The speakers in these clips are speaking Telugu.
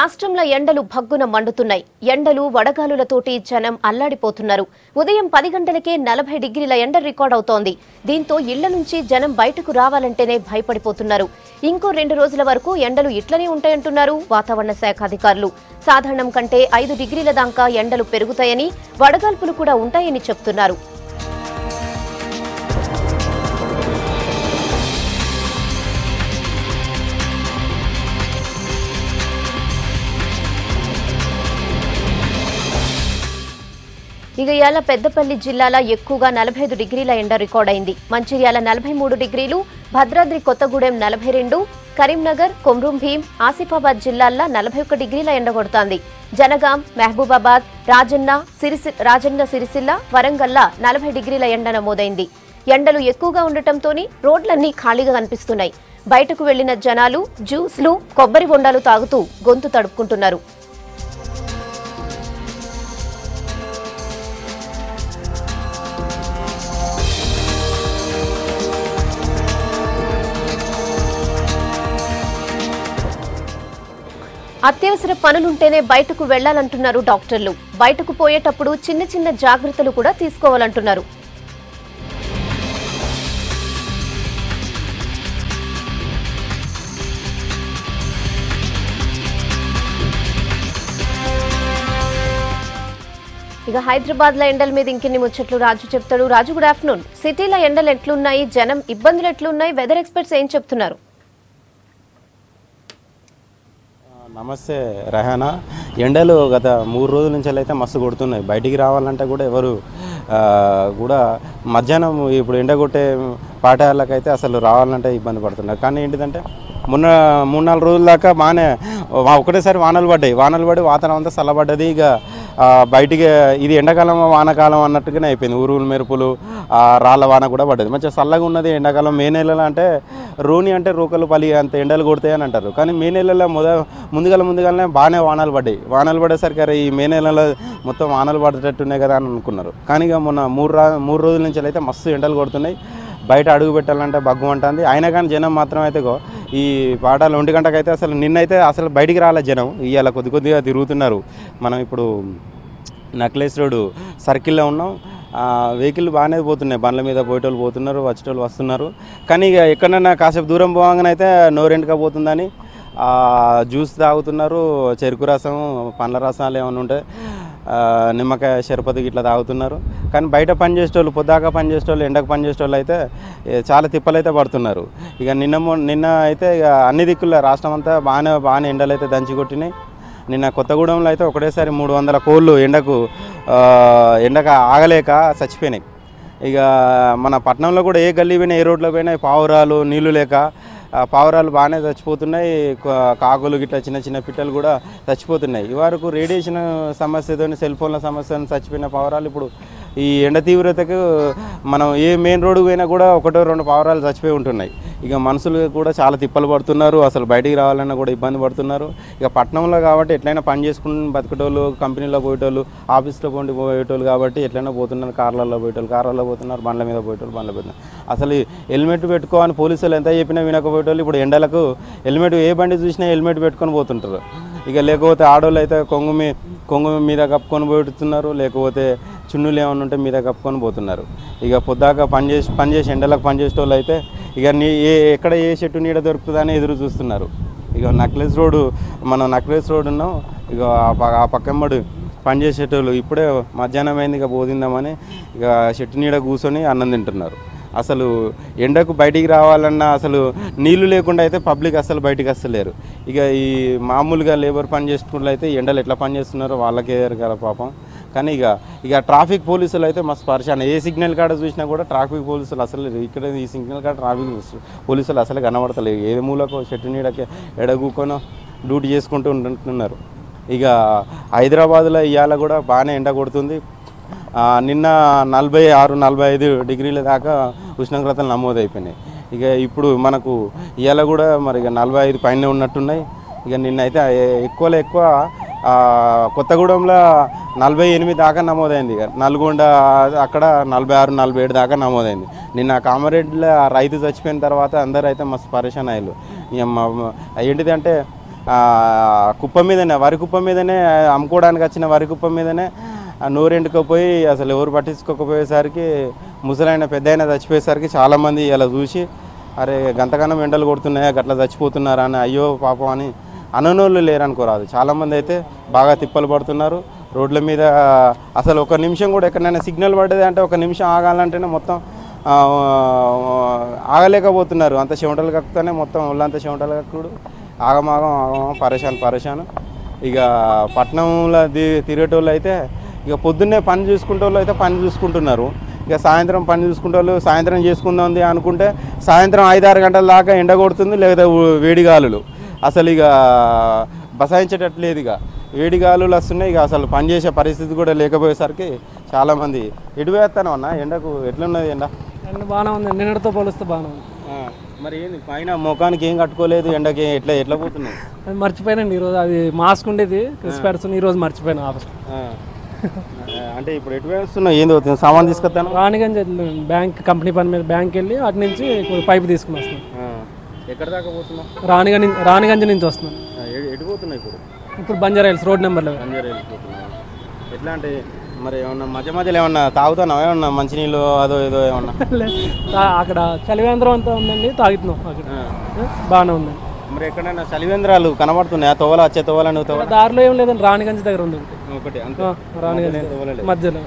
రాష్ట్రంలో ఎండలు భగ్గున మండుతున్నాయి. ఎండలు వడగాలులతోటి జనం అల్లాడిపోతున్నారు. ఉదయం 10 గంటలకే 40 డిగ్రీల ఎండ రికార్డ్ అవుతోంది. దీంతో ఇళ్ల నుంచి జనం బయటకు రావాలంటేనే భయపడిపోతున్నారు. ఇంకో 2 రోజుల వరకు ఎండలు ఇట్లనే ఉంటాయంటున్నారు వాతావరణ శాఖ అధికారులు. సాధారణం కంటే 5 డిగ్రీల దాకా ఎండలు పెరుగుతాయని, వడగాల్పులు కూడా ఉంటాయని చెప్తున్నారు. ఇక ఇయాల పెద్దపల్లి జిల్లాలో ఎక్కువగా 45 డిగ్రీల ఎండ రికార్డైంది. మంచిర్యాల 43 డిగ్రీలు, భద్రాద్రి కొత్తగూడెం 42, కరీంనగర్, కొమ్రం భీం, ఆసిఫాబాద్ జిల్లాల్లో 41 డిగ్రీల ఎండ కొడుతోంది. జనగాం, మహబూబాబాద్, రాజన్న సిరిసిల్ల, వరంగల్లో 40 డిగ్రీల ఎండ నమోదైంది. ఎండలు ఎక్కువగా ఉండటంతోని రోడ్లన్నీ ఖాళీగా కనిపిస్తున్నాయి. బయటకు వెళ్లిన జనాలు జ్యూస్లు, కొబ్బరి బొండాలు తాగుతూ గొంతు తడుపుకుంటున్నారు. అత్యవసర పనులుంటేనే బయటకు వెళ్లాలంటున్నారు డాక్టర్లు. బయటకు పోయేటప్పుడు చిన్న చిన్న జాగ్రత్తలు కూడా తీసుకోవాలంటున్నారు. ఇక హైదరాబాద్ లో ఎండల మీద ఇంకెన్ని ముచ్చట్లు రాజు చెప్తాడు. రాజు, గుడ్ ఆఫ్టర్నూన్. సిటీలో ఎండలు ఎట్లున్నాయి, జనం ఇబ్బందులు ఎట్లున్నాయి, వెదర్ ఎక్స్పర్ట్స్ ఏం చెప్తున్నారు? నమస్తే రెహానా. ఎండలు గత 3 రోజుల నుంచి అయితే మస్తు కొడుతున్నాయి. బయటికి రావాలంటే కూడా ఎవరు కూడా మధ్యాహ్నం ఇప్పుడు ఎండ కొట్టే పాఠశాలకైతే అసలు రావాలంటే ఇబ్బంది పడుతున్నారు. కానీ ఏంటిదంటే మొన్న 3-4 రోజుల దాకా బాగానే ఒకటేసారి వానలు పడి వాతావరణం అంతా చల్లబడ్డది. ఇక బయటికి ఇది ఎండాకాలం వానకాలం అన్నట్టుగానే అయిపోయింది. ఉరువులు మెరుపులు, రాళ్ళ వాన కూడా పడ్డది. మంచిగా చల్లగా ఉన్నది ఎండాకాలం. మే నెలలో అంటే రోని అంటే రోకలు పలి అంత ఎండలు కొడతాయి అని అంటారు. కానీ మే నెలలో ముందుగానే బాగానే వానలు పడేసరికి అరే ఈ మే నెలలో మొత్తం వానలు పడేటట్టున్నాయి కదా అని అనుకున్నారు. కానీ ఇక మొన్న 3 రోజుల నుంచి అయితే మస్తు ఎండలు కొడుతున్నాయి. బయట అడుగు పెట్టాలంటే బగ్గు అంటుంది. అయినా కానీ జనం మాత్రం అయితే ఈ పాఠాలు 1 గంటకైతే అసలు నిన్నైతే అసలు బయటికి రాలే జనం. ఇవాళ కొద్దిగా తిరుగుతున్నారు. మనం ఇప్పుడు నక్లెస్ రోడ్ సర్కిల్లో ఉన్నాం. వెహికల్ బాగానే పోతున్నాయి. బండ్ల మీద పోయేటోళ్ళు పోతున్నారు, వచ్చేటోళ్ళు వస్తున్నారు. కానీ ఇక ఎక్కడన్నా కాసేపు దూరం పోగానైతే నోరెంటుగా పోతుందని జ్యూస్ తాగుతున్నారు. చెరుకు రసం, పండ్ల రసాలు ఏమైనా ఉంటే నిమ్మకాయ షర్బత్ ఇట్లా తాగుతున్నారు. కానీ బయట పనిచేసేటోళ్ళు, పొద్దాక పనిచేసేటోళ్ళు, ఎండకు పనిచేసేటోళ్ళు అయితే చాలా తిప్పలైతే పడుతున్నారు. ఇక నిన్న అయితే ఇక అన్ని దిక్కుల రాష్ట్రం అంతా బాగానే ఎండలు అయితే దంచి కొట్టినాయి. నిన్న కొత్తగూడెంలో అయితే ఒకటేసారి 300 కోళ్ళు ఎండకు ఆగలేక చచ్చిపోయినాయి. ఇక మన పట్టణంలో కూడా ఏ గల్లీ పోయినా, ఏ రోడ్లో పోయినా పావురాలు నీళ్లు లేక పావురాలు బాగానే చచ్చిపోతున్నాయి. కాకులు గిట్లా చిన్న పిట్టలు కూడా చచ్చిపోతున్నాయి. ఈ వరకు రేడియేషన్ సమస్యతో, సెల్ ఫోన్ల సమస్యతో చచ్చిపోయిన పావురాలు ఇప్పుడు ఈ ఎండ తీవ్రతకు మనం ఏ మెయిన్ రోడ్డు పోయినా కూడా 1-2 పావురాలు చచ్చిపోయి ఉంటున్నాయి. ఇక మనుషులు కూడా చాలా తిప్పలు పడుతున్నారు. అసలు బయటికి రావాలన్నా కూడా ఇబ్బంది పడుతున్నారు. ఇక పట్టణంలో కాబట్టి ఎట్లయినా పని చేసుకుని బతికేటోళ్ళు, కంపెనీలో పోయేటోళ్ళు, ఆఫీస్లో పోయేటోళ్ళు కాబట్టి ఎట్లయినా పోతున్నారు. కార్లలో పోతున్నారు, బండ్ల మీద పోతున్నారు. అసలు హెల్మెట్ పెట్టుకోని పోలీసులు ఎంత చెప్పినా వినకపోయేటోళ్ళు ఇప్పుడు ఎండలకు హెల్మెట్, ఏ బండి చూసినా హెల్మెట్ పెట్టుకొని పోతుంటారు. ఇక లేకపోతే ఆడోళ్ళు అయితే కొంగు మీద కప్పుకొని పోతున్నారు, లేకపోతే చున్నులు ఏమైనా ఉంటే మీద కప్పుకొని పోతున్నారు. ఇక పొద్దాక పనిచేసి ఎండలకు పనిచేసే వాళ్ళు అయితే ఇక ఎక్కడ ఏ చెట్టు నీడ దొరుకుతుందని ఎదురు చూస్తున్నారు. ఇక మనం నక్లెస్ రోడ్ ఉన్నాం. ఇక ఆ పక్కమ్మడు పనిచేసేటోళ్ళు ఇప్పుడే మధ్యాహ్నం అయింది, ఇక బోధిందామని ఇక చెట్టు నీడ కూర్చొని అన్నం తింటున్నారు. అసలు ఎండకు బయటికి రావాలన్నా అసలు నీళ్లు లేకుండా అయితే పబ్లిక్ అసలు బయటికి వస్తలేరు. ఇక ఈ మామూలుగా లేబర్ పని చేసుకున్నట్లు అయితే ఎండలు ఎట్లా పని చేస్తున్నారో వాళ్ళకే కదా పాపం. కానీ ఇక ట్రాఫిక్ పోలీసులు అయితే మస్తు పరిశాన. ఏ సిగ్నల్ కాడ చూసినా కూడా ట్రాఫిక్ పోలీసులు అసలు ఇక్కడ ఈ సిగ్నల్ కాడ ట్రాఫిక్ పోలీసులు అసలు కనబడతలేరు. ఏ మూలకు చెట్టు నీడకి ఎడగూకొని డ్యూటీ చేసుకుంటూ ఉంటున్నారు. ఇక హైదరాబాద్లో ఇవాళ కూడా బాగానే ఎండ కొడుతుంది. నిన్న 46-45 డిగ్రీల దాకా ఉష్ణోగ్రతలు నమోదైపోయినాయి. ఇక ఇప్పుడు మనకు ఇవాళ కూడా మరి 45 పైన ఉన్నట్టున్నాయి. ఇక నిన్నైతే ఎక్కువ కొత్తగూడెంలో 48 దాకా నమోదైంది. ఇక నల్గొండ అక్కడ 46-47 దాకా నమోదైంది. నిన్న కామారెడ్డిలో రైతు చచ్చిపోయిన తర్వాత అందరూ అయితే మస్తు పరేషాన్ అయ్యారు. ఏంటిదంటే కుప్ప మీదనే వరి కుప్ప మీదనే అమ్ముకోవడానికి వచ్చిన వరి కుప్ప మీదనే నోరెండుకపోయి అసలు ఎవరు పట్టించుకోకపోయేసరికి ముసలైన పెద్దయినా చచ్చిపోయేసరికి చాలామంది ఇలా చూసి అరే గంతగానం ఎండలు కొడుతున్నాయా గట్లా చచ్చిపోతున్నారా అని అయ్యో పాపం అని అననోళ్ళు లేరనుకోరాదు. చాలామంది అయితే బాగా తిప్పలు పడుతున్నారు రోడ్ల మీద. అసలు ఒక నిమిషం కూడా ఎక్కడైనా సిగ్నల్ పడ్డది అంటే ఒక నిమిషం ఆగాలంటేనే మొత్తం ఆగలేకపోతున్నారు. అంత చెమటలు కక్కుతానే మొత్తం ఒళ్ళంతా చెమటలు కక్కుడు ఆగమాగం పరేషాను. ఇక పట్టణంలో తిరిగేటోళ్ళు అయితే ఇక పొద్దున్నే పని చూసుకుంటే వాళ్ళు అయితే పని చూసుకుంటున్నారు. ఇక సాయంత్రం పని చూసుకుంటే వాళ్ళు సాయంత్రం చేసుకుందాం అనుకుంటే సాయంత్రం 5-6 గంటల దాకా ఎండ కొడుతుంది, లేదా వేడిగాలులు అసలు ఇక బసాయించేటట్లేదు. ఇక వేడిగాలులు వస్తున్నాయి. ఇక అసలు పని చేసే పరిస్థితి కూడా లేకపోయేసరికి చాలామంది ఎటువేస్తాను అన్న. ఎండకు ఎట్లున్నది ఎండ? బాగానే ఉంది, నిన్నటితో పోలిస్తే బాగానే ఉంది. మరి ఏంది పైన ముఖానికి ఏం కట్టుకోలేదు, ఎండకి ఎట్లా పోతున్నాయి? అది మర్చిపోయానండి ఈరోజు. అది మాస్క్ ఉండేది క్రిస్పాడ్స్, ఈరోజు మర్చిపోయాను ఆఫీస్. అంటే ఇప్పుడు ఎటు వేస్తున్నావు? ఏంది అవుతుంది? సామాన్ తీసుకొస్తాను. రాణిగంజ్ బ్యాంక్ కంపెనీ పని మీద బ్యాంక్ వెళ్ళి అటు నుంచి పైపు తీసుకుని వస్తున్నాను. ఎక్కడ దాకా పోతున్నావు? రాణిగంజ్ నుంచి వస్తున్నాను. ఎటు పోతున్నావు ఇప్పుడు బంజారా హిల్స్ రోడ్ నెంబర్లో. బంజారా హిల్స్ పోతున్నావు. ఎట్లా అంటే మరి ఏమన్నా మధ్యలో ఏమన్నా తాగుతున్నావు? ఏమన్నా మంచినీళ్ళు అదో ఏదో ఏమన్నా? అక్కడ చలివేంద్రం అంతా ఉందండి, తాగుతున్నాం. అక్కడ బాగానే ఉందండి. మరి ఎక్కడైనా చలివేంద్రాలు కనబడుతున్నాయా? వచ్చే తోవల నువ్వు తోవల దారిలో ఏం లేదండి, రాణిగంజ్ దగ్గర ఉంది ఒకటి. రాణిగంజ్ మధ్యలో.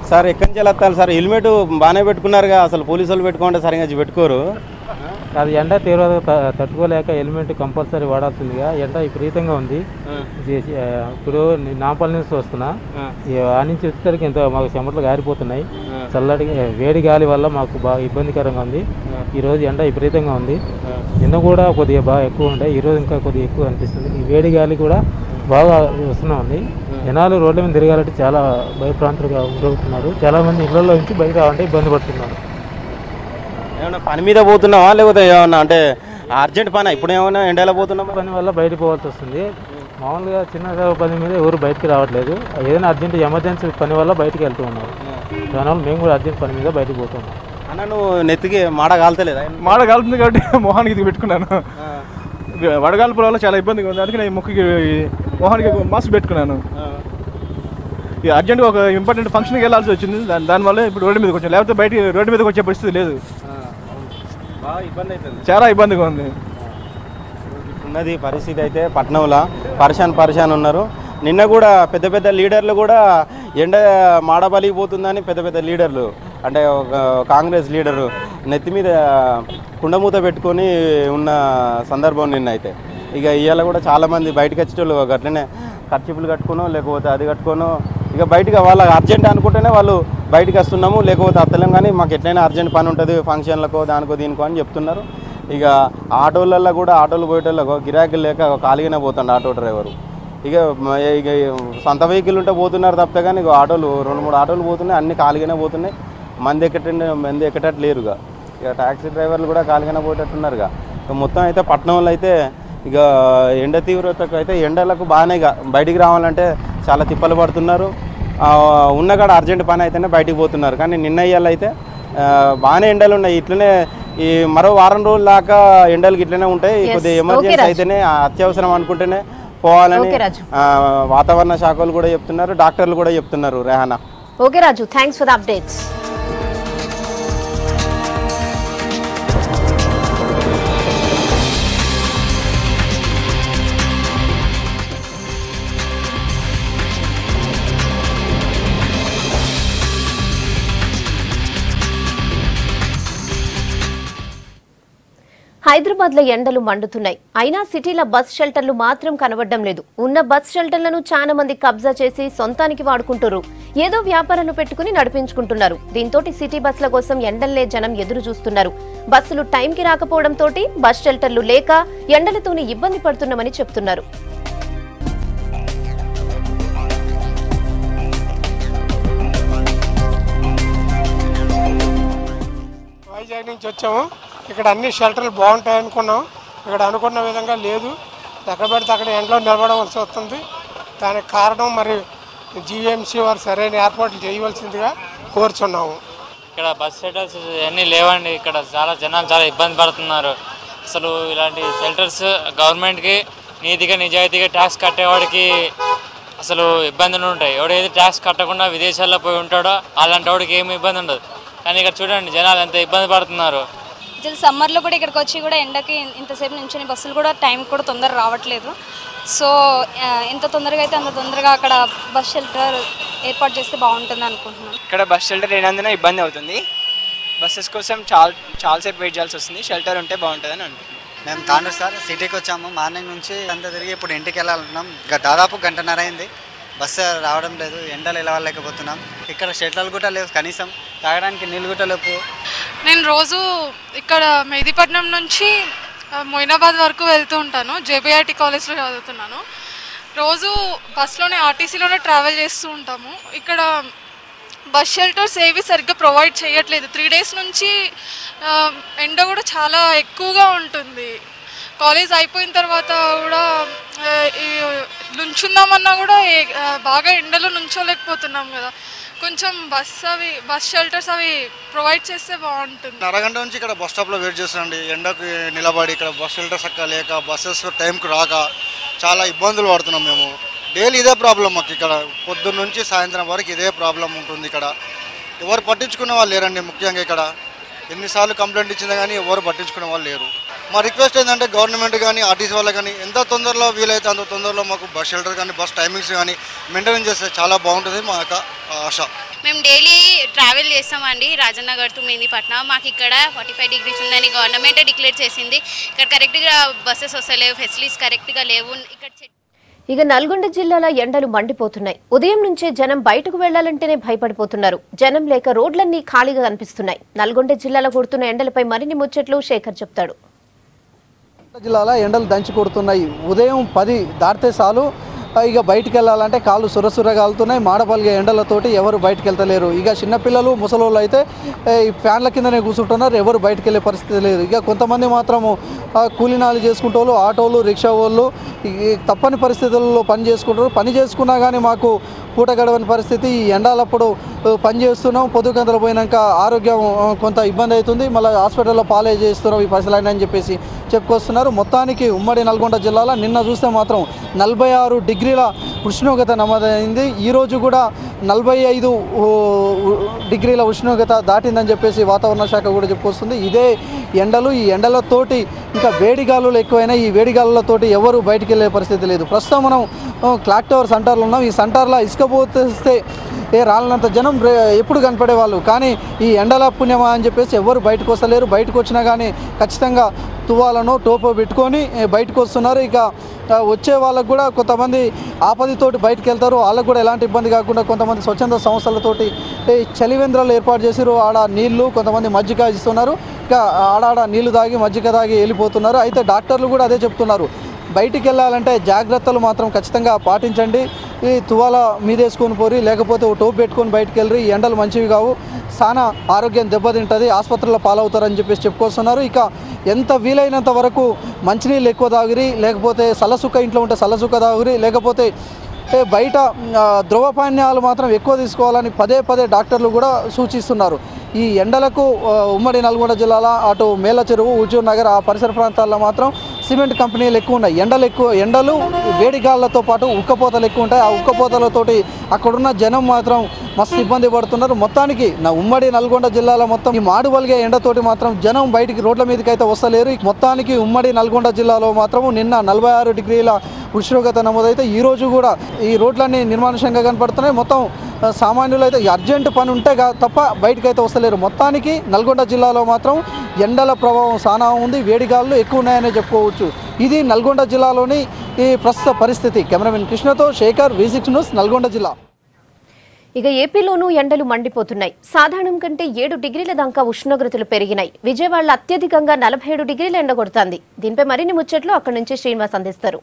సార్ ఎక్కడి నుంచి వెళ్ళొస్తారు సార్? హెల్మెట్ బాగానే పెట్టుకున్నారుగా, అసలు పోలీసు వాళ్ళు పెట్టుకుంటే సరిగా పెట్టుకోరు. అది ఎండ తీవ్రత తట్టుకోలేక హెల్మెట్ కంపల్సరీ వాడాల్సిందిగా. ఎండ విపరీతంగా ఉంది. ఇప్పుడు నాంపల్లి నుంచి వస్తున్నా, ఆ నుంచి వచ్చేసరికి ఎంతో మాకు చెమటలు గారిపోతున్నాయి. చల్లటి వేడి గాలి వల్ల మాకు బాగా ఇబ్బందికరంగా ఉంది. ఈరోజు ఎండ విపరీతంగా ఉంది. నిన్న కూడా కొద్దిగా బాగా ఎక్కువ ఉండే, ఈరోజు ఇంకా కొద్దిగా ఎక్కువ అనిపిస్తుంది. ఈ వేడి గాలి కూడా బాగా వస్తున్నా ఉంది. జనాలు రోడ్ల మీద తిరగాలంటే చాలా భయప్రాంతులుగా గురవుతున్నారు. చాలామంది ఇళ్లలో నుంచి బయట రావాలంటే ఇబ్బంది పడుతున్నారు. ఏమన్నా పని మీద పోతున్నావా లేకపోతే ఏమన్నా అంటే అర్జెంట్ పని? ఇప్పుడు ఏమైనా ఎండలో పోతున్నావా? పని వల్ల బయటకు పోవాల్సి వస్తుంది. మామూలుగా చిన్న పని మీద ఎవరు బయటకు రావట్లేదు. ఏదైనా అర్జెంట్ ఎమర్జెన్సీ పని వల్ల బయటకు వెళ్తూ ఉన్నారు. దానివల్ల మేము కూడా అర్జెంట్ పని మీద బయటకు పోతున్నాం. అన్న నువ్వు నెత్తికి మాడ కాలుతలేదా? మాడ కాలుతుంది కాబట్టి మొహానికి ఇది పెట్టుకున్నాను. వడగాల్పుల వల్ల చాలా ఇబ్బందిగా ఉంది, అందుకే నేను ముక్కుకి మొహానికి మాస్క్ పెట్టుకున్నాను. ఇక అర్జెంట్గా ఒక ఇంపార్టెంట్ ఫంక్షన్కి వెళ్ళాల్సి వచ్చింది. దానివల్ల ఇప్పుడు రోడ్డు మీదకి వచ్చాను, లేకపోతే బయట రోడ్డు మీదకి వచ్చే పరిస్థితి లేదు. చాలా ఇబ్బందిగా ఉంది ఉన్నది పరిస్థితి. అయితే పట్టణంలో పరిశాన్ ఉన్నారు. నిన్న కూడా పెద్ద లీడర్లు కూడా ఎండ మాడబలిగిపోతుందని పెద్ద లీడర్లు అంటే ఒక కాంగ్రెస్ లీడరు నెత్తి మీద కుండమూత పెట్టుకొని ఉన్న సందర్భం నిన్న. అయితే ఇక ఇవాళ కూడా చాలామంది బయటకు వచ్చేటోళ్ళు అట్లనే ఖర్చులు కట్టుకోనో లేకపోతే అది కట్టుకోనో ఇక బయటకు వాళ్ళకి అర్జెంట్ అనుకుంటేనే వాళ్ళు బయటకు వస్తున్నాము, లేకపోతే అత్తలేం. కానీ మాకు ఎట్లయినా అర్జెంట్ పని ఉంటుంది ఫంక్షన్లకో దానికో దీనికో అని చెప్తున్నారు. ఇక ఆటోలలో కూడా ఆటోలు పోయేటోళ్ళకు గిరాకీలు లేక ఖాళీగానే పోతుండే ఆటో డ్రైవరు. ఇక సొంత వెహికల్ ఉంటే పోతున్నారు తప్పితే కానీ ఇక ఆటోలు 2-3 ఆటోలు పోతున్నాయి, అన్నీ ఖాళీగానే పోతున్నాయి. మంది ఎక్కటట్టు లేరుగా. ఇక ట్యాక్సీ డ్రైవర్లు కూడా ఖాళీగానే పోయేటట్టున్నారుగా. ఇక మొత్తం అయితే పట్టణంలో అయితే ఇక ఎండ తీవ్రతకు అయితే ఎండలకు బాగానే ఇక బయటికి రావాలంటే చాలా తిప్పలు పడుతున్నారు. ఉన్నకాడ అర్జెంట్ పని అయితేనే బయటికి పోతున్నారు. కానీ నిన్న ఇవాళ అయితే బాగానే ఎండలు ఉన్నాయి. ఇట్లనే ఈ మరో వారం రోజుల దాకా ఎండలు ఇట్లనే ఉంటాయి. కొద్దిగా ఎమర్జెన్సీ అయితేనే అత్యవసరం అనుకుంటేనే పోవాలని వాతావరణ శాఖలు కూడా చెప్తున్నారు, డాక్టర్లు కూడా చెప్తున్నారు. Rehana. Okay Raju, thanks for the updates. Hyderabad లో ఎండలు మండుతున్నాయి. అయినా సిటీల బస్ షెల్టర్లు మాత్రం కనబడడం లేదు. ఉన్న బస్ షెల్టర్లను చాలా మంది కబ్జా చేసి సొంతానికి వాడుకుంటారు. ఏదో వ్యాపారాలు పెట్టుకుని నడిపించుకుంటున్నారు. దీంతో సిటీ బస్సుల కోసం ఎండల్లే జనం ఎదురు చూస్తున్నారు. బస్సులు టైంకి రాకపోవడంతో బస్ షెల్టర్లు లేక ఎండలతోనే ఇబ్బంది పడుతున్నామని చెప్తున్నారు. వైజాగ్ నుంచి వచ్చాము. ఇక్కడ అన్ని షెల్టర్లు బాగుంటాయి అనుకున్నాం. ఇక్కడ అనుకున్న విధంగా లేదు. ఎక్కడ పడితే అక్కడ ఎండలో నిలబడవలసి వస్తుంది. దానికి కారణం మరి జీఎంసీ వారు సరైన ఏర్పాట్లు చేయవలసిందిగా కోరుచున్నాము. ఇక్కడ బస్ షెల్టర్స్ అన్నీ లేవండి. ఇక్కడ చాలా జనాలు చాలా ఇబ్బంది పడుతున్నారు. అసలు ఇలాంటి షెల్టర్స్ గవర్నమెంట్కి నీతిగా నిజాయితీగా ట్యాక్స్ కట్టేవాడికి అసలు ఇబ్బందులు ఉంటాయి. ఎవడైతే ట్యాక్స్ కట్టకుండా విదేశాల్లో పోయి ఉంటాడో అలాంటి వాడికి ఏమి ఇబ్బంది ఉండదు. కానీ ఇక్కడ చూడండి జనాలు ఎంత ఇబ్బంది పడుతున్నారు. సమ్మర్లో కూడా ఇక్కడికి వచ్చి కూడా ఎండకి ఇంతసేపు నుంచి బస్సులు కూడా టైం కూడా తొందరగా రావట్లేదు. సో ఎంత తొందరగా అయితే అంత తొందరగా అక్కడ బస్ షెల్టర్ ఏర్పాటు చేస్తే బాగుంటుంది అనుకుంటున్నాను. ఇక్కడ బస్ షెల్టర్ లేనందున ఇబ్బంది అవుతుంది. బస్సెస్ కోసం చాలాసేపు వెయిట్ చేయాల్సి వస్తుంది. షెల్టర్ ఉంటే బాగుంటుందని అనుకుంటున్నాను. మేము తాండూరు సార్ సిటీకి వచ్చాము. మార్నింగ్ నుంచి అంతా తిరిగి ఇప్పుడు ఇంటికి వెళ్ళాలంటున్నాం. దాదాపు గంటన్నర అయింది. బస్సు రావడం లేదు. ఎండలు వెళ్ళలేకపోతున్నాం. ఇక్కడ షెల్టర్లు కూడా లేవు, కనీసం తాగడానికి నీళ్ళు కూడా లేవు. నేను రోజు ఇక్కడ మెహదీపట్నం నుంచి మొయినాబాద్ వరకు వెళ్తూ ఉంటాను. జేబీఐటీ కాలేజ్లో చదువుతున్నాను. రోజు బస్లోనే ఆర్టీసీలోనే ట్రావెల్ చేస్తూ ఉంటాము. ఇక్కడ బస్ షెల్టర్స్ ఏవి సరిగ్గా ప్రొవైడ్ చేయట్లేదు. 3 days నుంచి ఎండ కూడా చాలా ఎక్కువగా ఉంటుంది. కాలేజ్ అయిపోయిన తర్వాత కూడా నుంచుందామన్నా కూడా బాగా ఎండలో నుంచోలేకపోతున్నాం కదా. కొంచెం బస్ షెల్టర్స్ అవి ప్రొవైడ్ చేస్తే బాగుంటుంది. అరగంట నుంచి ఇక్కడ బస్ స్టాప్లో వెయిట్ చేస్తాండి. ఎండకు నిలబడి ఇక్కడ బస్ షెల్టర్స్ అక్క లేక బస్సెస్ టైంకి రాక చాలా ఇబ్బందులు పడుతున్నాం మేము. డైలీ ఇదే ప్రాబ్లం మాకు. ఇక్కడ పొద్దున్న నుంచి సాయంత్రం వరకు ఇదే ప్రాబ్లం ఉంటుంది. ఇక్కడ ఎవరు పట్టించుకునే వాళ్ళు లేరండి. ముఖ్యంగా ఇక్కడ ఎన్నిసార్లు కంప్లైంట్ ఇచ్చినా కానీ ఎవరు పట్టించుకునే వాళ్ళు లేరు. మా రిక్వెస్ట్ ఏంటంటే గవర్నమెంట్ కానీ ఆర్టీసీ వాళ్ళు కానీ ఎంత తొందరలో వీలైతే అంత తొందరలో మాకు బస్ షెల్టర్ కానీ బస్ టైమింగ్స్ కానీ మెయింటైన్ చేస్తే చాలా బాగుంటుంది మా యొక్క ఆశ. మేము డైలీ ట్రావెల్ చేస్తామండి రాజన్నగర్ టు మెహదీపట్నం. మాకు ఇక్కడ 45 degrees ఉందని గవర్నమెంటే డిక్లేర్ చేసింది. ఇక్కడ కరెక్ట్గా బస్సెస్ వస్తలేవు, ఫెసిలిటీస్ కరెక్ట్గా లేవు. ఇక్కడ ఇక నల్గొండ జిల్లాలో ఎండలు మండిపోతున్నాయి. ఉదయం నుంచే జనం బయటకు వెళ్లాలంటేనే భయపడిపోతున్నారు. జనం లేక రోడ్లన్నీ ఖాళీగా కనిపిస్తున్నాయి. నల్గొండ జిల్లాలో కొడుతున్న ఎండలపై మరిన్ని ముచ్చట్లు శేఖర్ చెప్తాడు. జిల్లాలో ఎండలు దంచి కొడుతున్నాయి. ఉదయం 10 దాటితే చాలు ఇక బయటికి వెళ్ళాలంటే కాళ్ళు సురసుర కాలుతున్నాయి. మాడపలిగే ఎండలతోటి ఎవరు బయటకు వెళ్తలేరు. ఇక చిన్నపిల్లలు ముసలోళ్ళు అయితే ఈ ఫ్యాన్ల కిందనే కూర్చుంటున్నారు. ఎవరు బయటకు వెళ్ళే పరిస్థితి లేదు. ఇక కొంతమంది మాత్రము కూలీనాలు చేసుకుంటూ ఆటోలు రిక్షా వాళ్ళు తప్పని పరిస్థితుల్లో పని చేసుకుంటారు. పని చేసుకున్నా కానీ మాకు పూట గడవని పరిస్థితి. ఈ ఎండాలప్పుడు పని చేస్తున్నాం, పొద్దుగంతలు పోయినాక ఆరోగ్యం కొంత ఇబ్బంది అవుతుంది. మళ్ళీ హాస్పిటల్లో పాలే చేస్తున్నాం ఈ పైసలైనా అని చెప్పేసి చెప్పుకొస్తున్నారు. మొత్తానికి ఉమ్మడి నల్గొండ జిల్లాలో నిన్న చూస్తే మాత్రం 46 degrees ఉష్ణోగ్రత నమోదైంది. ఈరోజు కూడా 45 degrees ఉష్ణోగ్రత దాటిందని చెప్పేసి వాతావరణ శాఖ కూడా చెప్పుకొస్తుంది. ఇదే ఎండలు, ఈ ఎండలతోటి ఇంకా వేడిగాలులు ఎక్కువైనా ఈ వేడిగాలులతోటి ఎవరు బయటికి వెళ్ళే పరిస్థితి లేదు. ప్రస్తుతం మనం క్లాక్ టవర్ సెంటర్లో ఉన్నాం. ఈ సెంటర్లో ఇసుక పోతే రాలినంత జనం ఎప్పుడు కనపడేవాళ్ళు. కానీ ఈ ఎండల పుణ్యమా అని చెప్పేసి ఎవరు బయటకు వస్తలేరు. బయటకు వచ్చినా కానీ ఖచ్చితంగా తువ్వాలను టోపో పెట్టుకొని బయటకు వస్తున్నారు. ఇక వచ్చే వాళ్ళకు కూడా కొంతమంది ఆపదితోటి బయటకు వెళ్తారు. వాళ్ళకు కూడా ఎలాంటి ఇబ్బంది కాకుండా కొంతమంది స్వచ్ఛంద సంస్థలతోటి చలివేంద్రాలు ఏర్పాటు చేసారు. ఆడ నీళ్లు కొంతమంది మజ్జిగ ఇస్తున్నారు. ఇక ఆడాడ నీళ్లు తాగి మజ్జిగ తాగి వెళ్ళిపోతున్నారు. అయితే డాక్టర్లు కూడా అదే చెప్తున్నారు. బయటికి వెళ్ళాలంటే జాగ్రత్తలు మాత్రం ఖచ్చితంగా పాటించండి. ఈ తువాల మీదేసుకొని పోరి, లేకపోతే ఓ టోపు పెట్టుకొని బయటకు వెళ్ళి. ఎండలు మంచివి కావు, చాలా ఆరోగ్యం దెబ్బతింటుంది, ఆసుపత్రుల్లో పాలవుతారని చెప్పేసి చెప్పుకొస్తున్నారు. ఇక ఎంత వీలైనంత వరకు మంచినీళ్ళు ఎక్కువ తాగిరి, లేకపోతే సల్లసుక్క ఇంట్లో ఉంటే సల్లసుక్క తాగిరి, లేకపోతే బయట ద్రవపానీయాలు మాత్రం ఎక్కువ తీసుకోవాలని పదే డాక్టర్లు కూడా సూచిస్తున్నారు. ఈ ఎండలకు ఉమ్మడి నల్గొండ జిల్లాలో అటు మేల చెరువు, హుజూర్ నగర్ ఆ పరిసర ప్రాంతాల్లో మాత్రం సిమెంట్ కంపెనీలు ఎక్కువ ఉన్నాయి. ఎండలు వేడిగాళ్లతో పాటు ఉక్కపోతలు ఎక్కువ ఉంటాయి. ఆ ఉక్కపోతలతోటి అక్కడున్న జనం మాత్రం మస్తు ఇబ్బంది పడుతున్నారు. మొత్తానికి ఉమ్మడి నల్గొండ జిల్లాలో మొత్తం ఈ మాడువలిగే ఎండతోటి మాత్రం జనం బయటికి రోడ్ల మీదకి అయితే వస్తలేరు. మొత్తానికి ఉమ్మడి నల్గొండ జిల్లాలో మాత్రం నిన్న 46 degrees ఉష్ణోగ్రత నమోదైతే ఈరోజు కూడా ఈ రోడ్లన్నీ నిర్మానుషంగా కనపడుతున్నాయి. మొత్తం సామాన్యులు అయితే అర్జెంటు పని ఉంటే తప్ప బయటకైతే వస్తలేరు. మొత్తానికి నల్గొండ జిల్లాలో మాత్రం ఎండల ప్రభావం చాలా ఉంది, వేడిగాళ్ళు ఎక్కువ ఉన్నాయని చెప్పుకోవచ్చు. ఇది నల్గొండ జిల్లాలోని ఈ ప్రస్తుత పరిస్థితి. కెమెరామెన్ కృష్ణతో శేఖర్, V6 న్యూస్, నల్గొండ జిల్లా. ఇక ఏపీలోనూ ఎండలు మండిపోతున్నాయి. సాధారణం కంటే 7 degrees దాకా ఉష్ణోగ్రతలు పెరిగినాయి. విజయవాడలో అత్యధికంగా 47 degrees ఎండ కొడుతోంది. దీనిపై మరిన్ని ముచ్చట్లు అక్కడి నుంచి శ్రీనివాస్ అందిస్తారు.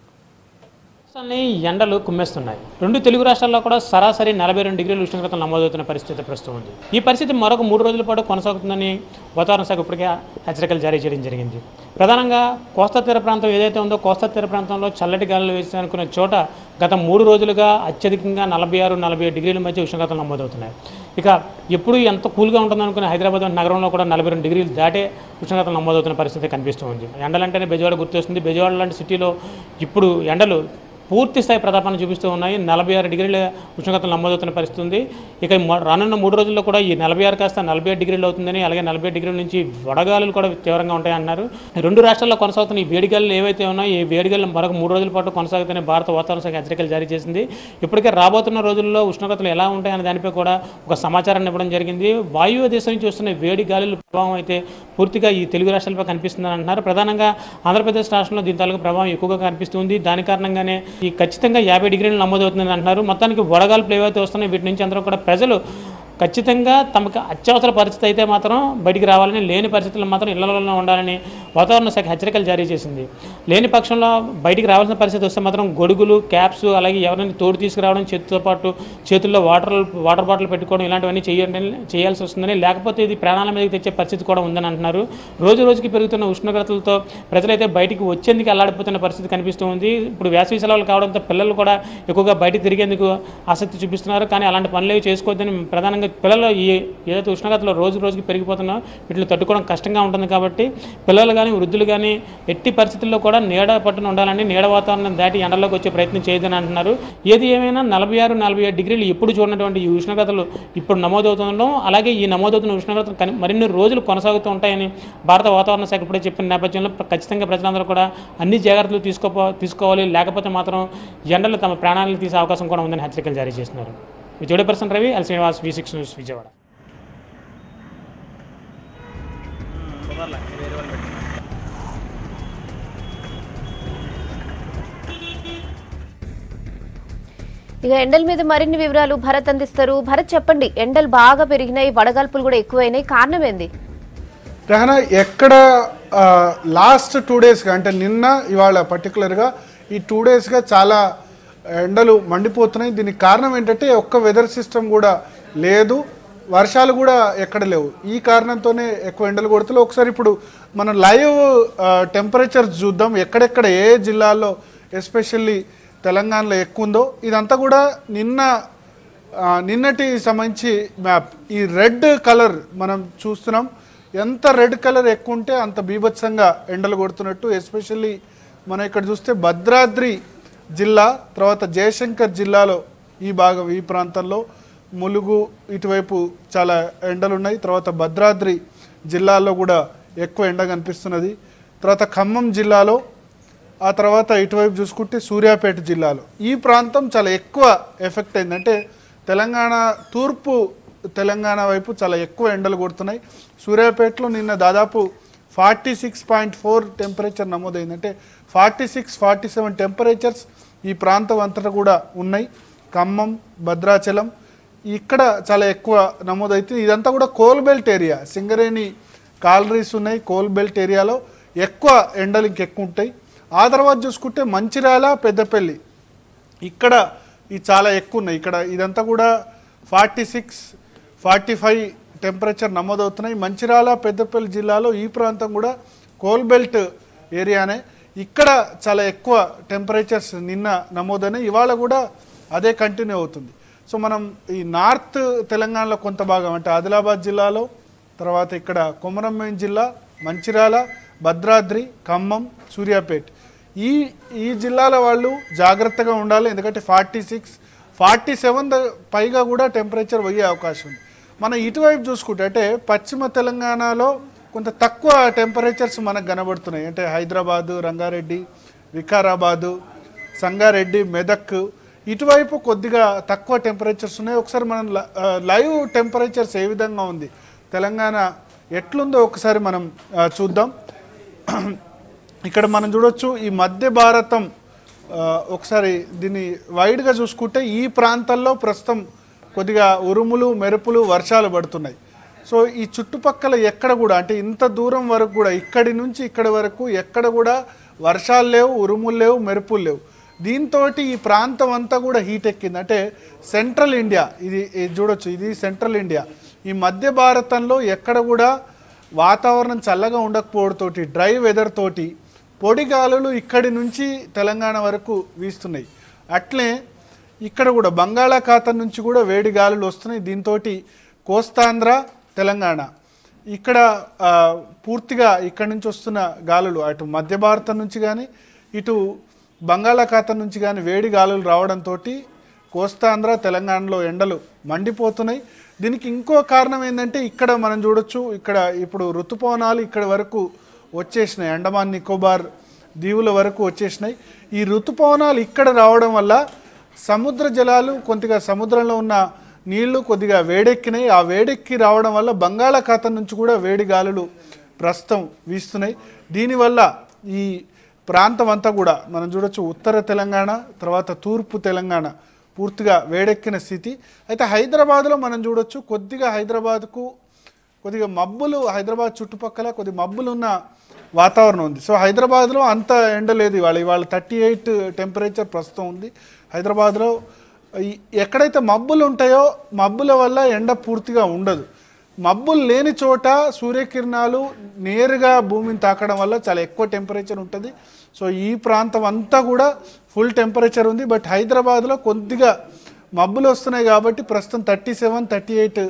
ఎండలు కుమ్మేస్తున్నాయి. 2 తెలుగు రాష్ట్రాల్లో కూడా సరాసరి 42 degrees ఉష్ణోగ్రతలు నమోదవుతున్న పరిస్థితి ప్రస్తుతం ఉంది. ఈ పరిస్థితి మరొక 3 రోజుల పాటు కొనసాగుతుందని వాతావరణ శాఖ ఇప్పటికే హెచ్చరికలు జారీ చేయడం జరిగింది. ప్రధానంగా కోస్తా తీర ప్రాంతం ఏదైతే ఉందో కోస్తా తీర ప్రాంతంలో చల్లటి గాలులు వేసానుకునే చోట గత 3 రోజులుగా అత్యధికంగా 46-47 degrees మధ్య ఉష్ణోగ్రతలు నమోదవుతున్నాయి. ఇక ఎప్పుడు ఎంత కూల్గా ఉంటుంది అనుకునే హైదరాబాద్ నగరంలో కూడా 42 డిగ్రీలు దాటే ఉష్ణోగ్రతలు నమోదవుతున్న పరిస్థితి కనిపిస్తూ ఉంది. ఎండలంటేనే బెజవాడ గుర్తొస్తుంది. బెజవాడ లాంటి సిటీలో ఇప్పుడు ఎండలు పూర్తి స్థాయి ప్రతాపాన్ని చూపిస్తూ ఉన్నాయి. 46 డిగ్రీల ఉష్ణోగ్రతలు నమోదవుతున్న పరిస్థితి ఉంది. ఇక రానున్న 3 రోజుల్లో కూడా ఈ 46 కాస్త 47 డిగ్రీలు అవుతుందని, అలాగే 47 డిగ్రీల నుంచి వడగాలులు కూడా తీవ్రంగా ఉంటాయన్నారు. 2 రాష్ట్రాల్లో కొనసాగుతున్న ఈ వేడిగాలు ఏవైతే ఉన్నాయో ఈ వేడిగాలు మరొక 3 రోజుల పాటు కొనసాగుతాయని భారత వాతావరణ శాఖ హెచ్చరికలు జారీ చేసింది. ఇప్పటికే రాబోతున్న రోజుల్లో ఉష్ణోగ్రతలు ఎలా ఉంటాయనే దానిపై కూడా ఒక సమాచారాన్ని ఇవ్వడం జరిగింది. వాయువ్య దేశం నుంచి వస్తున్న వేడి గాలుల ప్రభావం అయితే పూర్తిగా ఈ తెలుగు రాష్ట్రాలపై కనిపిస్తుందని అంటున్నారు. ప్రధానంగా ఆంధ్రప్రదేశ్ రాష్ట్రంలో దీని తాలూకు ప్రభావం ఎక్కువగా కనిపిస్తుంది. దాని కారణంగానే ఈ ఖచ్చితంగా 50 డిగ్రీలు నమోదవుతుందని అంటున్నారు. మొత్తానికి వడగాల్పులు ఏవైతే వస్తున్నాయి వీటి నుంచి అందరూ కూడా ప్రజలు ఖచ్చితంగా తమకు అత్యవసర పరిస్థితి అయితే మాత్రం బయటికి రావాలని, లేని పరిస్థితుల్లో మాత్రం ఇళ్లలోనే ఉండాలని వాతావరణ శాఖ హెచ్చరికలు జారీ చేసింది. లేని పక్షంలో బయటికి రావాల్సిన పరిస్థితి వస్తే మాత్రం గొడుగులు, క్యాప్స్, అలాగే ఎవరైనా తోడు తీసుకురావడం, చేతితో పాటు చేతుల్లో వాటర్ బాటిల్ పెట్టుకోవడం ఇలాంటివన్నీ చేయాల్సి వస్తుందని, లేకపోతే ఇది ప్రాణాల మీదకి తెచ్చే పరిస్థితి కూడా ఉందని అంటున్నారు. రోజు రోజుకి పెరుగుతున్న ఉష్ణోగ్రతలతో ప్రజలైతే బయటికి వచ్చేందుకు అల్లాడిపోతున్న పరిస్థితి కనిపిస్తూ ఉంది. ఇప్పుడు వేసవి సెలవులు కావడంతో పిల్లలు కూడా ఎక్కువగా బయటికి తిరిగేందుకు ఆసక్తి చూపిస్తున్నారు. కానీ అలాంటి పనులు చేసుకోవద్దని, ప్రధానంగా పిల్లలు ఏదైతే ఉష్ణోగ్రతలో రోజు రోజుకి పెరిగిపోతున్నాయో వీటిని తట్టుకోవడం కష్టంగా ఉంటుంది. కాబట్టి పిల్లలు కానీ వృద్ధులు కానీ ఎట్టి పరిస్థితుల్లో కూడా నీడ పట్టున ఉండాలని, నీడ వాతావరణం దాటి ఎండలోకి వచ్చే ప్రయత్నం చేయదని అంటున్నారు. ఏది ఏమైనా 46-47 డిగ్రీలు ఎప్పుడు చూడనటువంటి ఈ ఉష్ణోగ్రతలు ఇప్పుడు నమోదవుతుండడం, అలాగే ఈ నమోదవుతున్న ఉష్ణోగ్రతలు మరిన్ని రోజులు కొనసాగుతూ ఉంటాయని భారత వాతావరణ శాఖ ఇప్పుడే చెప్పిన నేపథ్యంలో ఖచ్చితంగా ప్రజలందరూ కూడా అన్ని జాగ్రత్తలు తీసుకోవాలి. లేకపోతే మాత్రం ఎండలు తమ ప్రాణాలను తీసే అవకాశం కూడా ఉందని హెచ్చరికలు జారీ చేస్తున్నారు. Vijayawada person Ravi, L Srinivas, V6 news, Vijayawada. ఇక ఎండల మీద మరిన్ని వివరాలు భరత్ అందిస్తారు. భరత్ చెప్పండి, ఎండలు బాగా పెరిగినాయి, వడగాల్పులు కూడా ఎక్కువైనాయి, కారణం ఏంది? రహనా, ఎక్కడ లాస్ట్ 2 డేస్గా అంటే నిన్న ఇవాళ పర్టికులర్గా ఈ 2 డేస్గా చాలా ఎండలు మండిపోతున్నాయి. దీనికి కారణం ఏంటంటే ఒక్క వెదర్ సిస్టమ్ కూడా లేదు, వర్షాలు కూడా ఎక్కడ లేవు. ఈ కారణంతోనే ఎక్కువ ఎండలు కొడుతున్నాయి. ఒకసారి ఇప్పుడు మనం లైవ్ టెంపరేచర్ చూద్దాం, ఎక్కడెక్కడ ఏ జిల్లాల్లో ఎస్పెషల్లీ తెలంగాణలో ఎక్కువ ఉందో. ఇదంతా కూడా నిన్నటి సంబంధించి మ్యాప్. ఈ రెడ్ కలర్ మనం చూస్తున్నాం. ఎంత రెడ్ కలర్ ఎక్కువ ఉంటే అంత బీభత్సంగా ఎండలు కొడుతున్నట్టు. ఎస్పెషల్లీ మనం ఇక్కడ చూస్తే భద్రాద్రి జిల్లా, తర్వాత జయశంకర్ జిల్లాలో ఈ ప్రాంతంలో ములుగు ఇటువైపు చాలా ఎండలు ఉన్నాయి. తర్వాత భద్రాద్రి జిల్లాలో కూడా ఎక్కువ ఎండ కనిపిస్తున్నది. తర్వాత ఖమ్మం జిల్లాలో, ఆ తర్వాత ఇటువైపు చూసుకుంటే సూర్యాపేట జిల్లాలో ఈ ప్రాంతం చాలా ఎక్కువ ఎఫెక్ట్ అయింది. అంటే తూర్పు తెలంగాణ వైపు చాలా ఎక్కువ ఎండలు కొడుతున్నాయి. సూర్యాపేటలో నిన్న దాదాపు 46.4 టెంపరేచర్ నమోదైంది. అంటే 46-47 టెంపరేచర్స్ ఈ ప్రాంతం అంతటా కూడా ఉన్నాయి. ఖమ్మం, భద్రాచలం ఇక్కడ చాలా ఎక్కువ నమోదవుతుంది. ఇదంతా కూడా coal belt area, Singareni collieries ఉన్నాయి. కోల్ బెల్ట్ ఏరియాలో ఎక్కువ ఎండలు ఇంకెక్కువ ఉంటాయి. ఆ తర్వాత చూసుకుంటే మంచిర్యాల, పెద్దపల్లి ఇక్కడ ఈ చాలా ఎక్కువ ఉన్నాయి. ఇక్కడ ఇదంతా కూడా 46-45 టెంపరేచర్ నమోదవుతున్నాయి. మంచిర్యాల, పెద్దపల్లి జిల్లాలో ఈ ప్రాంతం కూడా కోల్ బెల్ట్ ఏరియానే. ఇక్కడ చాలా ఎక్కువ టెంపరేచర్స్ నిన్న నమోదైనాయి. ఇవాళ కూడా అదే కంటిన్యూ అవుతుంది. సో మనం ఈ నార్త్ తెలంగాణలో కొంత భాగం అంటే ఆదిలాబాద్ జిల్లాలో, తర్వాత ఇక్కడ కొమరంభీం జిల్లా, మంచిర్యాల, భద్రాద్రి, ఖమ్మం, సూర్యాపేట ఈ జిల్లాల వాళ్ళు జాగ్రత్తగా ఉండాలి. ఎందుకంటే 46-47 పైగా కూడా టెంపరేచర్ పోయే అవకాశం ఉంది. మనం ఇటువైపు చూసుకుంటే అంటే పశ్చిమ తెలంగాణలో కొంత తక్కువ టెంపరేచర్స్ మనకు కనబడుతున్నాయి. అంటే హైదరాబాదు, రంగారెడ్డి, వికారాబాదు, సంగారెడ్డి, మెదక్ ఇటువైపు కొద్దిగా తక్కువ టెంపరేచర్స్ ఉన్నాయి. ఒకసారి మనం లైవ్ టెంపరేచర్స్ ఏ విధంగా ఉంది, తెలంగాణ ఎట్లుందో ఒకసారి మనం చూద్దాం. ఇక్కడ మనం చూడొచ్చు ఈ మధ్య భారతం. ఒకసారి దీన్ని వైడ్గా చూసుకుంటే ఈ ప్రాంతాల్లో ప్రస్తుతం కొద్దిగా ఉరుములు, మెరుపులు, వర్షాలు పడుతున్నాయి. సో ఈ చుట్టుపక్కల ఎక్కడ కూడా అంటే ఇంత దూరం వరకు కూడా ఇక్కడి నుంచి ఇక్కడి వరకు ఎక్కడ కూడా వర్షాలు లేవు, ఉరుములు లేవు, మెరుపులు లేవు. దీంతో ఈ ప్రాంతం అంతా కూడా హీట్ ఎక్కింది. అంటే సెంట్రల్ ఇండియా ఇది చూడొచ్చు, ఇది సెంట్రల్ ఇండియా. ఈ మధ్య భారతంలో ఎక్కడ కూడా వాతావరణం చల్లగా ఉండకపోవడంతో, డ్రై వెదర్ తోటి పొడి గాలులు ఇక్కడి నుంచి తెలంగాణ వరకు వీస్తున్నాయి. అట్లే ఇక్కడ కూడా బంగాళాఖాతం నుంచి కూడా వేడి గాలులు వస్తున్నాయి. దీంతో కోస్తాంధ్ర తెలంగాణ ఇక్కడ పూర్తిగా ఇక్కడి నుంచి వస్తున్న గాలులు అటు మధ్య భారతం నుంచి కానీ ఇటు బంగాళాఖాతం నుంచి కానీ వేడి గాలులు రావడంతో కోస్తాంధ్ర తెలంగాణలో ఎండలు మండిపోతున్నాయి. దీనికి ఇంకో కారణం ఏంటంటే ఇక్కడ మనం చూడొచ్చు, ఇక్కడ ఇప్పుడు ఋతుపవనాలు ఇక్కడ వరకు వచ్చేసినాయి, అండమాన్ నికోబార్ దీవుల వరకు వచ్చేసినాయి. ఈ ఋతుపవనాలు ఇక్కడ రావడం వల్ల సముద్ర జలాలు కొద్దిగా సముద్రంలో ఉన్న నీళ్లు కొద్దిగా వేడెక్కినాయి. ఆ వేడెక్కి రావడం వల్ల బంగాళాఖాతం నుంచి కూడా వేడి గాలులు ప్రస్తుతం వీస్తున్నాయి. దీనివల్ల ఈ ప్రాంతం అంతా కూడా మనం చూడొచ్చు, ఉత్తర తెలంగాణ తర్వాత తూర్పు తెలంగాణ పూర్తిగా వేడెక్కిన స్థితి. అయితే హైదరాబాద్లో మనం చూడొచ్చు, కొద్దిగా హైదరాబాద్కు కొద్దిగా మబ్బులు, హైదరాబాద్ చుట్టుపక్కల కొద్ది మబ్బులు ఉన్న వాతావరణం ఉంది. సో హైదరాబాద్లో అంత ఎండ లేదు. ఇవాళ 38 టెంపరేచర్ ప్రస్తుతం ఉంది హైదరాబాద్లో. ఎక్కడైతే మబ్బులు ఉంటాయో మబ్బుల వల్ల ఎండ పూర్తిగా ఉండదు. మబ్బులు లేని చోట సూర్యకిరణాలు నేరుగా భూమిని తాకడం వల్ల చాలా ఎక్కువ టెంపరేచర్ ఉంటుంది. సో ఈ ప్రాంతం అంతా కూడా ఫుల్ టెంపరేచర్ ఉంది. బట్ హైదరాబాద్లో కొద్దిగా మబ్బులు వస్తున్నాయి కాబట్టి ప్రస్తుతం 37-38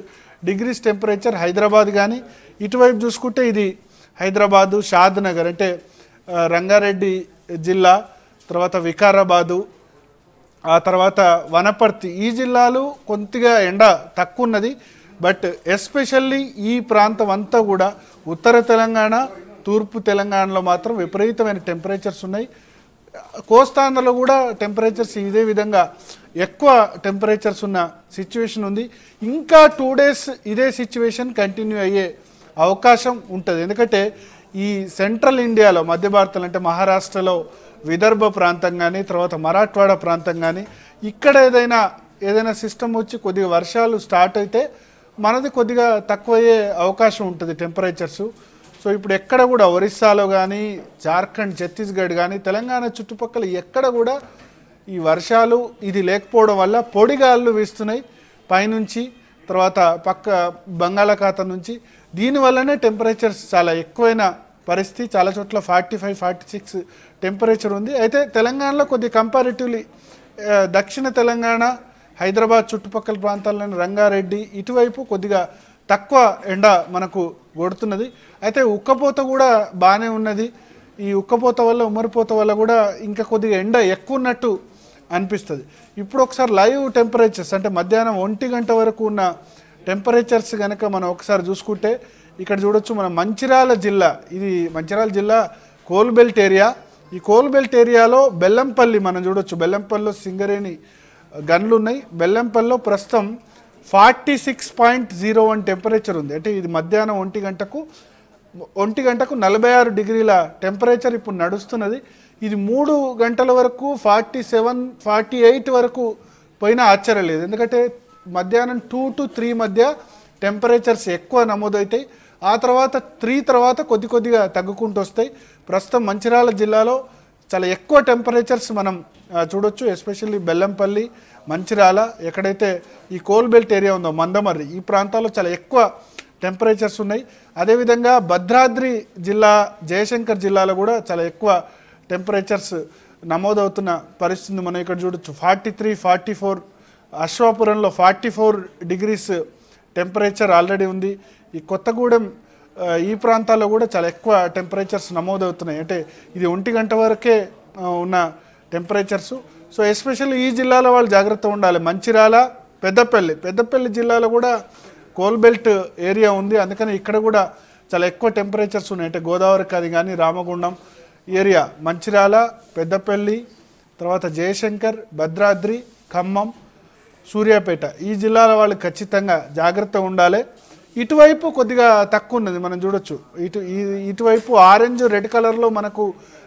డిగ్రీస్ టెంపరేచర్ హైదరాబాద్. కానీ ఇటువైపు చూసుకుంటే ఇది హైదరాబాదు, షాద్ నగర్ అంటే రంగారెడ్డి జిల్లా, తర్వాత వికారాబాదు, ఆ తర్వాత వనపర్తి, ఈ జిల్లాలు కొద్దిగా ఎండ తక్కువ ఉన్నది. బట్ ఎస్పెషల్లీ ఈ ప్రాంతం అంతా కూడా ఉత్తర తెలంగాణ, తూర్పు తెలంగాణలో మాత్రం విపరీతమైన టెంపరేచర్స్ ఉన్నాయి. కోస్తాంధ్రలో కూడా టెంపరేచర్స్ ఇదే విధంగా ఎక్కువ టెంపరేచర్స్ ఉన్న సిచ్యువేషన్ ఉంది. ఇంకా 2 డేస్ ఇదే సిచ్యువేషన్ కంటిన్యూ అయ్యే అవకాశం ఉంటుంది. ఎందుకంటే ఈ సెంట్రల్ ఇండియాలో మధ్య భారతం అంటే మహారాష్ట్రలో విదర్భ ప్రాంతం కానీ తర్వాత మరాఠ్వాడ ప్రాంతం కానీ ఇక్కడ ఏదైనా సిస్టమ్ వచ్చి కొద్దిగా వర్షాలు స్టార్ట్ అయితే మనది కొద్దిగా తక్కువయ్యే అవకాశం ఉంటుంది టెంపరేచర్స్. సో ఇప్పుడు ఎక్కడ కూడా ఒరిస్సాలో కానీ జార్ఖండ్, ఛత్తీస్గఢ్ కానీ తెలంగాణ చుట్టుపక్కల ఎక్కడ కూడా ఈ వర్షాలు ఇది లేకపోవడం వల్ల పొడిగాళ్ళు వీస్తున్నాయి పైనుంచి, తర్వాత పక్క బంగాళాఖాతం నుంచి. దీనివల్లనే టెంపరేచర్స్ చాలా ఎక్కువైన పరిస్థితి. చాలా చోట్ల 45-46 టెంపరేచర్ ఉంది. అయితే తెలంగాణలో కొద్ది కంపారిటివ్లీ దక్షిణ తెలంగాణ, హైదరాబాద్ చుట్టుపక్కల ప్రాంతాల్లోని రంగారెడ్డి ఇటువైపు కొద్దిగా తక్కువ ఎండ మనకు కొడుతున్నది. అయితే ఉక్కపోత కూడా బాగానే ఉన్నది. ఈ ఉక్కపోత వల్ల, ఉమ్మరిపోత వల్ల కూడా ఇంకా కొద్దిగా ఎండ ఎక్కువ ఉన్నట్టు అనిపిస్తుంది. ఇప్పుడు ఒకసారి లైవ్ టెంపరేచర్స్ అంటే మధ్యాహ్నం 1 గంట వరకు ఉన్న టెంపరేచర్స్ కనుక మనం ఒకసారి చూసుకుంటే ఇక్కడ చూడొచ్చు, మన మంచిర్యాల జిల్లా, ఇది మంచిర్యాల జిల్లా కోల్బెల్ట్ ఏరియా. ఈ కోల్బెల్ట్ ఏరియాలో బెల్లంపల్లి మనం చూడొచ్చు, బెల్లంపల్లిలో సింగరేణి గన్లు ఉన్నాయి. బెల్లంపల్లిలో ప్రస్తుతం 46.01 టెంపరేచర్ ఉంది. అంటే ఇది మధ్యాహ్నం 1 గంటకు 46 డిగ్రీల టెంపరేచర్ ఇప్పుడు నడుస్తున్నది. ఇది 3 గంటల వరకు 47-48 వరకు పోయినా ఆశ్చర్యం లేదు. ఎందుకంటే మధ్యాహ్నం 2 to 3 మధ్య టెంపరేచర్స్ ఎక్కువ నమోదవుతాయి. ఆ తర్వాత 3 తర్వాత కొద్దిగా తగ్గుకుంటూ వస్తాయి. ప్రస్తుతం మంచిర్యాల జిల్లాలో చాలా ఎక్కువ టెంపరేచర్స్ మనం చూడొచ్చు. ఎస్పెషల్లీ బెల్లంపల్లి, మంచిర్యాల, ఎక్కడైతే ఈ కోల్బెల్ట్ ఏరియా ఉందో మందమర్రి, ఈ ప్రాంతాల్లో చాలా ఎక్కువ టెంపరేచర్స్ ఉన్నాయి. అదేవిధంగా భద్రాద్రి జిల్లా, జయశంకర్ జిల్లాలో కూడా చాలా ఎక్కువ టెంపరేచర్స్ నమోదవుతున్న పరిస్థితి మనం ఇక్కడ చూడొచ్చు. 43-44, అశ్వాపురంలో 44 డిగ్రీస్ టెంపరేచర్ ఆల్రెడీ ఉంది. ఈ కొత్తగూడెం ఈ ప్రాంతాల్లో కూడా చాలా ఎక్కువ టెంపరేచర్స్ నమోదవుతున్నాయి. అంటే ఇది 1 గంట వరకే ఉన్న టెంపరేచర్స్. సో ఎస్పెషల్లీ ఈ జిల్లాలో వాళ్ళు జాగ్రత్తగా ఉండాలి. మంచిర్యాల, పెద్దపల్లి జిల్లాలో కూడా కోల్బెల్ట్ ఏరియా ఉంది. అందుకని ఇక్కడ కూడా చాలా ఎక్కువ టెంపరేచర్స్ ఉన్నాయి. అంటే గోదావరి కని కానీ రామగుండం ఏరియా, మంచిర్యాల, పెద్దపల్లి, తర్వాత జయశంకర్, భద్రాద్రి, ఖమ్మం, సూర్యాపేట, ఈ జిల్లాల వాళ్ళు ఖచ్చితంగా జాగ్రత్తగా ఉండాలి. ఇటువైపు కొద్దిగా తక్కువ ఉన్నది మనం చూడొచ్చు. ఇటువైపు ఆరెంజ్, రెడ్ కలర్లో మనకు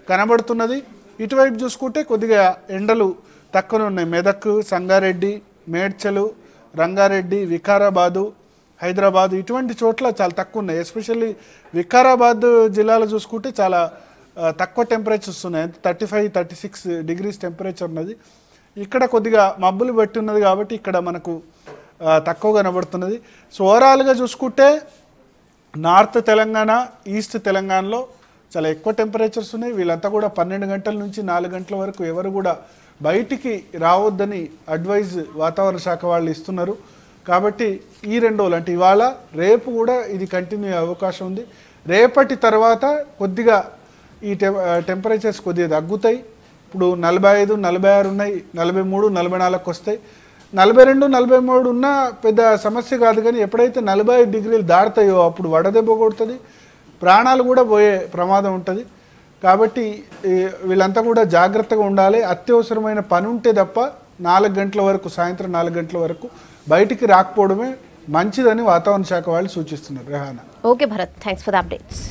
కనబడుతున్నది. ఇటువైపు చూసుకుంటే కొద్దిగా ఎండలు తక్కువనే ఉన్నాయి. మెదక్, సంగారెడ్డి, మేడ్చలు, రంగారెడ్డి, వికారాబాదు, హైదరాబాదు ఇటువంటి చోట్ల చాలా తక్కువ ఉన్నాయి. ఎస్పెషల్లీ వికారాబాద్ జిల్లాలో చూసుకుంటే చాలా తక్కువ టెంపరేచర్స్ ఉన్నాయి. 35-36 డిగ్రీస్ టెంపరేచర్ ఉన్నది. ఇక్కడ కొద్దిగా మబ్బులు పెట్టి ఉన్నది కాబట్టి ఇక్కడ మనకు తక్కువ కనబడుతున్నది. సో ఓవరాల్గా చూసుకుంటే నార్త్ తెలంగాణ, ఈస్ట్ తెలంగాణలో చాలా ఎక్కువ టెంపరేచర్స్ ఉన్నాయి. వీళ్ళంతా కూడా 12 గంటల నుంచి 4 గంటల వరకు ఎవరు కూడా బయటికి రావద్దని అడ్వైజ్ వాతావరణ శాఖ వాళ్ళు ఇస్తున్నారు. కాబట్టి ఈ 2 రోజులు అంటే ఇవాళ రేపు కూడా ఇది కంటిన్యూ అయ్యే అవకాశం ఉంది. రేపటి తర్వాత కొద్దిగా ఈ టెంపరేచర్స్ కొద్దిగా తగ్గుతాయి. ఇప్పుడు 45, 46 ఉన్నాయి, 43, 44కి వస్తాయి. 42, 43 ఉన్న పెద్ద సమస్య కాదు, కానీ ఎప్పుడైతే 45 డిగ్రీలు దాటుతాయో అప్పుడు వడదెబ్బ కొడుతుంది, ప్రాణాలు కూడా పోయే ప్రమాదం ఉంటుంది. కాబట్టి వీళ్ళంతా కూడా జాగ్రత్తగా ఉండాలి. అత్యవసరమైన పని ఉంటే తప్ప 4 గంటల వరకు, సాయంత్రం 4 గంటల వరకు బయటికి రాకపోవడమే మంచిదని వాతావరణ శాఖ వాళ్ళు సూచిస్తున్నారు. Rehana. Okay Bharat, thanks for the updates.